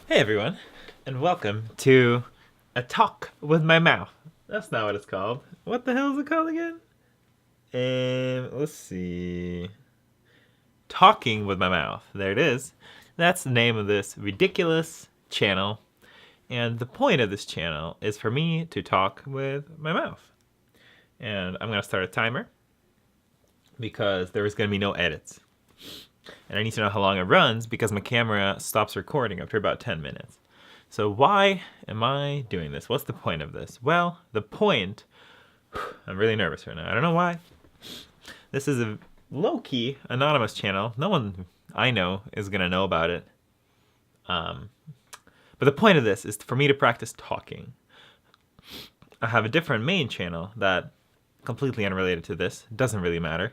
Hey everyone, and welcome to A Talk with My Mouth. That's not what it's called. What the hell is it called again? Let's see. Talking with My Mouth. There it is. That's the name of this ridiculous channel. And the point of this channel is for me to talk with my mouth. And I'm going to start a timer because there is going to be no edits. And I need to know how long it runs because my camera stops recording after about 10 minutes. So why am I doing this? What's the point of this? Well, the point, I'm really nervous right now. I don't know why. This is a low-key anonymous channel. No one I know is going to know about it. But the point of this is for me to practice talking. I have a different main channel that completely unrelated to this. Doesn't really matter.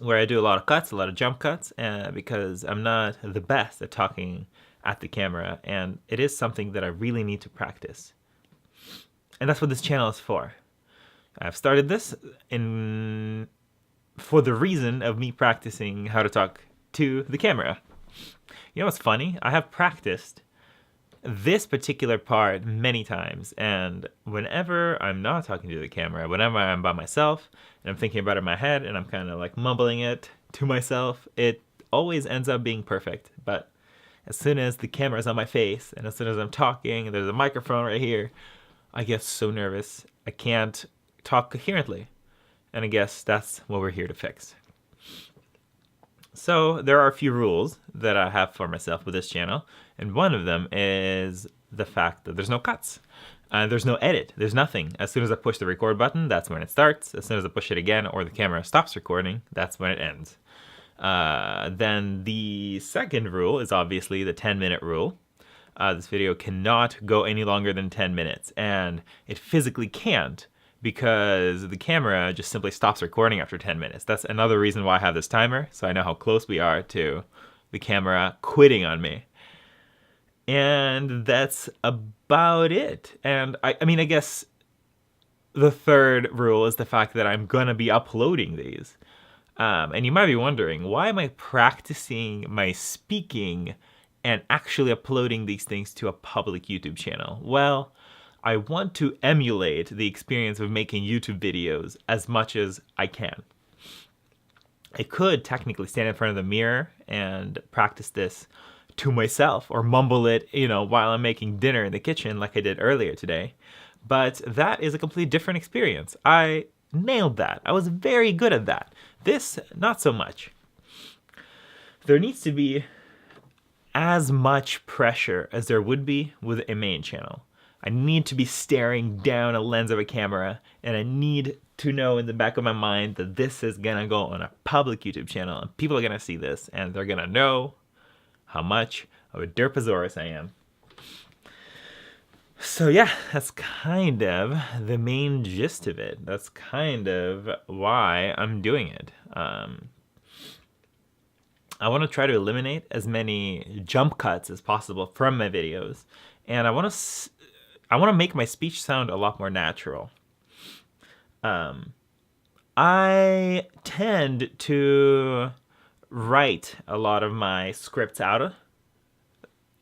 Where I do a lot of cuts, a lot of jump cuts, because I'm not the best at talking at the camera, and it is something that I really need to practice. And that's what this channel is for. I've started this for the reason of me practicing how to talk to the camera. You know what's funny? I have practiced this particular part many times, and whenever I'm not talking to the camera, whenever I'm by myself and I'm thinking about it in my head and I'm kind of like mumbling it to myself, it always ends up being perfect. But as soon as the camera's on my face and as soon as I'm talking and there's a microphone right here, I get so nervous I can't talk coherently. And I guess that's what we're here to fix. So there are a few rules that I have for myself with this channel, and one of them is the fact that there's no cuts. There's no edit. There's nothing. As soon as I push the record button, that's when it starts. As soon as I push it again or the camera stops recording, that's when it ends. Then the second rule is obviously the 10-minute rule. This video cannot go any longer than 10 minutes, and it physically can't because the camera just simply stops recording after 10 minutes. That's another reason why I have this timer, so I know how close we are to the camera quitting on me. And that's about it. And I mean, I guess the third rule is the fact that I'm gonna be uploading these. And you might be wondering, why am I practicing my speaking and actually uploading these things to a public YouTube channel? Well, I want to emulate the experience of making YouTube videos as much as I can. I could technically stand in front of the mirror and practice this to myself or mumble it, while I'm making dinner in the kitchen like I did earlier today. But that is a completely different experience. I nailed that. I was very good at that. This, not so much. There needs to be as much pressure as there would be with a main channel. I need to be staring down a lens of a camera, and I need to know in the back of my mind that this is gonna go on a public YouTube channel, and people are gonna see this, and they're gonna know how much of a derpasaurus I am. So yeah, that's kind of the main gist of it. That's kind of why I'm doing it. I want to try to eliminate as many jump cuts as possible from my videos, and I want to make my speech sound a lot more natural. I tend to write a lot of my scripts out.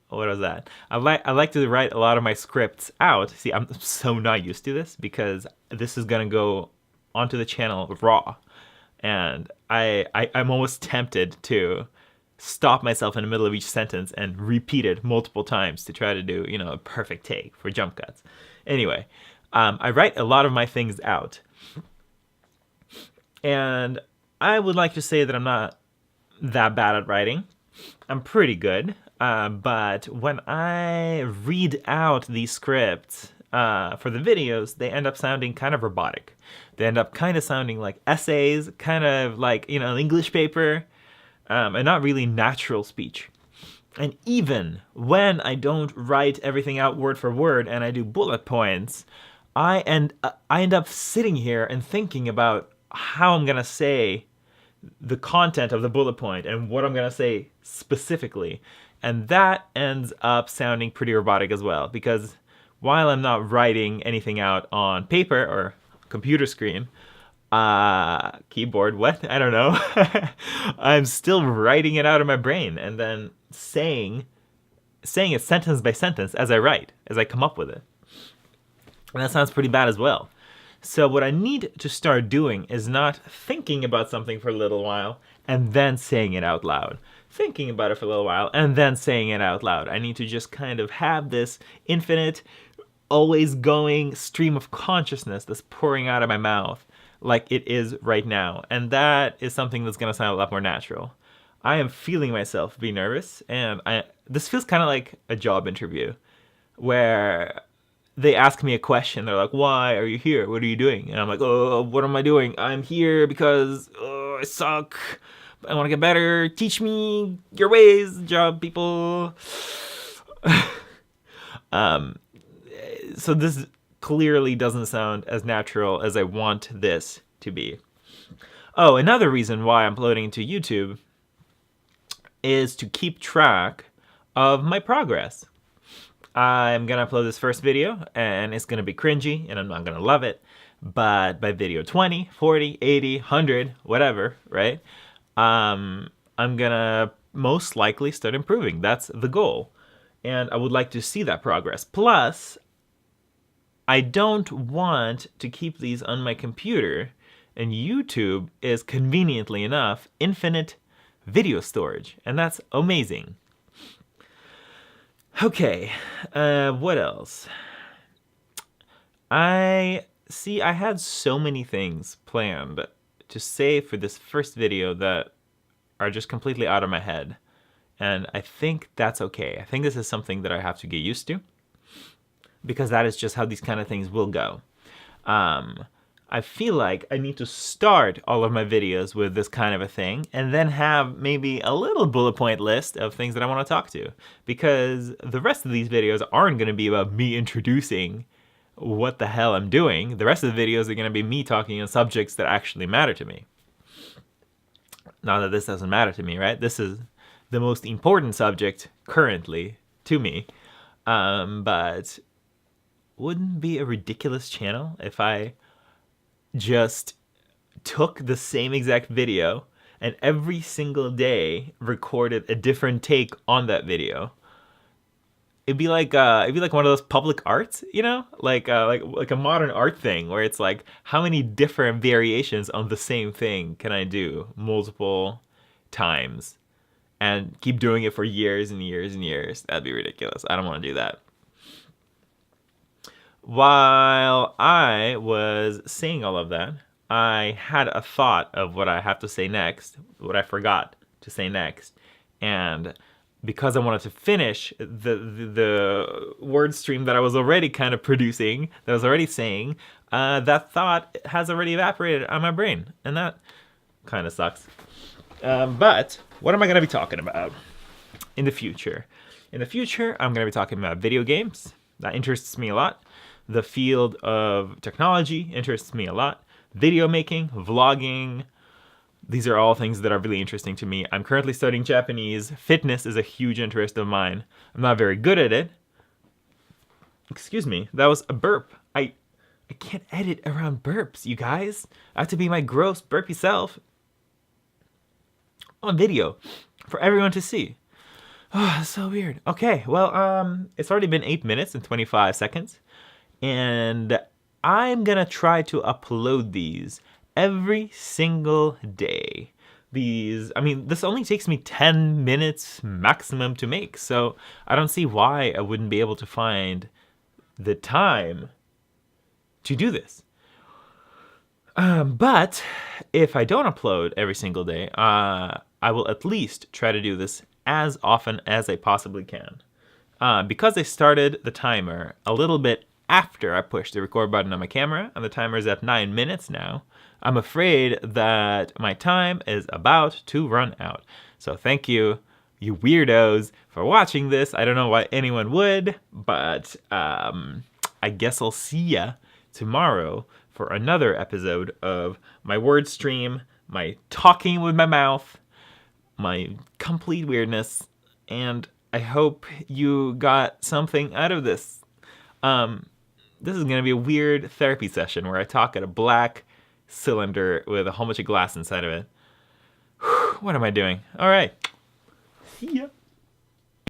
What was that? I like to write a lot of my scripts out. See, I'm so not used to this because this is gonna go onto the channel raw, and I'm almost tempted to stop myself in the middle of each sentence and repeat it multiple times to try to do, a perfect take for jump cuts. Anyway, I write a lot of my things out. And I would like to say that I'm not that bad at writing. I'm pretty good. But when I read out these scripts for the videos, they end up sounding kind of robotic. They end up kind of sounding like essays, kind of like, an English paper, and not really natural speech. And even when I don't write everything out word for word and I do bullet points, I end up sitting here and thinking about how I'm gonna say the content of the bullet point and what I'm gonna say specifically. And that ends up sounding pretty robotic as well, because while I'm not writing anything out on paper or computer screen, Keyboard, what? I don't know. I'm still writing it out of my brain and then saying it sentence by sentence as I write, as I come up with it. And that sounds pretty bad as well. So what I need to start doing is not thinking about something for a little while and then saying it out loud. Thinking about it for a little while and then saying it out loud. I need to just kind of have this infinite, always going stream of consciousness that's pouring out of my mouth like it is right now. And that is something that's going to sound a lot more natural. I am feeling myself be nervous, and this feels kind of like a job interview where they ask me a question. They're like, why are you here? What are you doing? And I'm like, oh, what am I doing? I'm here because I suck. I want to get better. Teach me your ways, job people. So this clearly doesn't sound as natural as I want this to be. Oh, another reason why I'm uploading to YouTube is to keep track of my progress. I'm going to upload this first video, and it's going to be cringy, and I'm not going to love it. But by video 20, 40, 80, 100, whatever, right? I'm going to most likely start improving. That's the goal. And I would like to see that progress. Plus, I don't want to keep these on my computer, and YouTube is conveniently enough infinite video storage, and that's amazing. Okay, what else? I had so many things planned to say for this first video that are just completely out of my head, and I think that's okay. I think this is something that I have to get used to, because that is just how these kind of things will go. I feel like I need to start all of my videos with this kind of a thing and then have maybe a little bullet point list of things that I want to talk to, because the rest of these videos aren't going to be about me introducing what the hell I'm doing. The rest of the videos are going to be me talking on subjects that actually matter to me. Not that this doesn't matter to me, right? This is the most important subject currently to me. But wouldn't it be a ridiculous channel if I just took the same exact video and every single day recorded a different take on that video? It'd be like one of those public arts, you know, like a modern art thing where it's like, how many different variations on the same thing can I do multiple times and keep doing it for years and years and years? That'd be ridiculous. I don't want to do that. While I was saying all of that, I had a thought of what I have to say next, what I forgot to say next. And because I wanted to finish the word stream that I was already kind of producing, that I was already saying, that thought has already evaporated on my brain. And that kind of sucks. But what am I going to be talking about in the future? In the future, I'm going to be talking about video games. That interests me a lot. The field of technology interests me a lot. Video making, vlogging, these are all things that are really interesting to me. I'm currently studying Japanese. Fitness is a huge interest of mine. I'm not very good at it. Excuse me, that was a burp. I can't edit around burps, you guys. I have to be my gross burpy self on video for everyone to see. Oh, that's so weird. Okay, well, it's already been 8 minutes and 25 seconds. And I'm gonna try to upload these every single day. This only takes me 10 minutes maximum to make, so I don't see why I wouldn't be able to find the time to do this. But if I don't upload every single day, I will at least try to do this as often as I possibly can. Because I started the timer a little bit after I pushed the record button on my camera, and the timer is at 9 minutes now, I'm afraid that my time is about to run out. So thank you, you weirdos, for watching this. I don't know why anyone would, but I guess I'll see ya tomorrow for another episode of my word stream, my talking with my mouth, my complete weirdness, and I hope you got something out of this. This is going to be a weird therapy session where I talk at a black cylinder with a whole bunch of glass inside of it. What am I doing? All right. See ya.